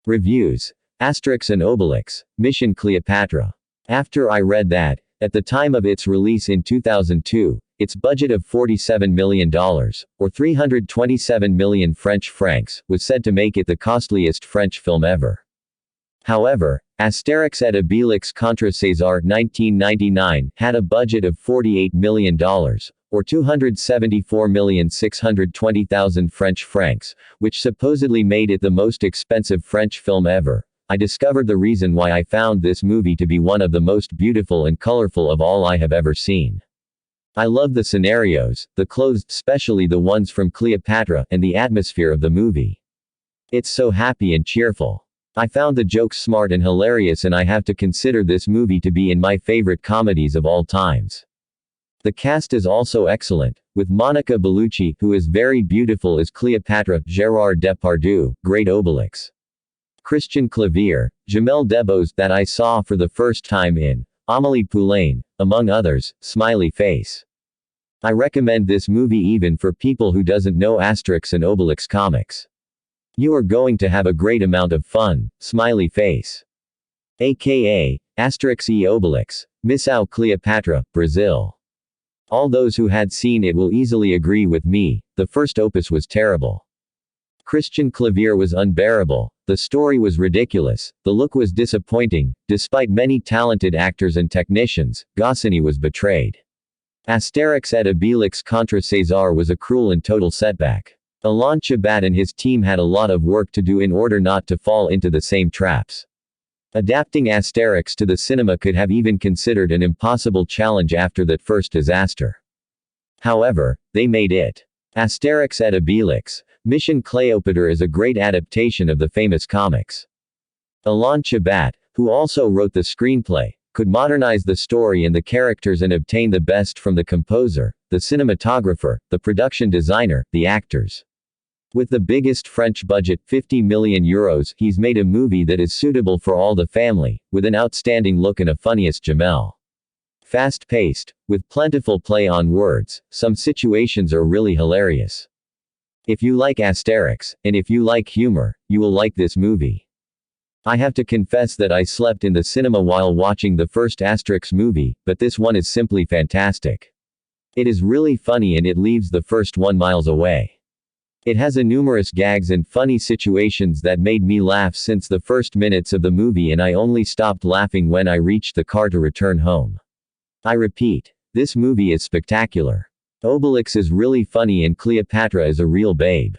Reviews. Asterix and Obelix, Mission Cleopatra. After I read that, at the time of its release in 2002, its budget of $47 million, or 327 million French francs, was said to make it the costliest French film ever. However, Asterix et Obelix contre César 1999 had a budget of $48 million, or 274,620,000 French francs, which supposedly made it the most expensive French film ever. I discovered the reason why I found this movie to be one of the most beautiful and colorful of all I have ever seen. I love the scenarios, the clothes, especially the ones from Cleopatra, and the atmosphere of the movie. It's so happy and cheerful. I found the jokes smart and hilarious, and I have to consider this movie to be in my favorite comedies of all times. The cast is also excellent, with Monica Bellucci, who is very beautiful as Cleopatra, Gérard Depardieu, great Obelix. Christian Clavier, Jamel Debbouze, that I saw for the first time in Amélie Poulain, among others, smiley face. I recommend this movie even for people who doesn't know Asterix and Obelix comics. You are going to have a great amount of fun, smiley face. AKA, Asterix e Obelix, Missão Cleopatra, Brazil. All those who had seen it will easily agree with me, the first opus was terrible. Christian Clavier was unbearable, the story was ridiculous, the look was disappointing, despite many talented actors and technicians, Goscinny was betrayed. Asterix et Obelix contre César was a cruel and total setback. Alain Chabat and his team had a lot of work to do in order not to fall into the same traps. Adapting Asterix to the cinema could have even considered an impossible challenge after that first disaster. However, they made it. Asterix et Obelix, Mission Cleopatra is a great adaptation of the famous comics. Alain Chabat, who also wrote the screenplay, could modernize the story and the characters and obtain the best from the composer, the cinematographer, the production designer, the actors. With the biggest French budget, 50 million euros, he's made a movie that is suitable for all the family, with an outstanding look and a funniest Jamel. Fast-paced, with plentiful play on words, some situations are really hilarious. If you like Asterix, and if you like humor, you will like this movie. I have to confess that I slept in the cinema while watching the first Asterix movie, but this one is simply fantastic. It is really funny and it leaves the first one miles away. It has a numerous gags and funny situations that made me laugh since the first minutes of the movie, and I only stopped laughing when I reached the car to return home. I repeat, this movie is spectacular. Obelix is really funny and Cleopatra is a real babe.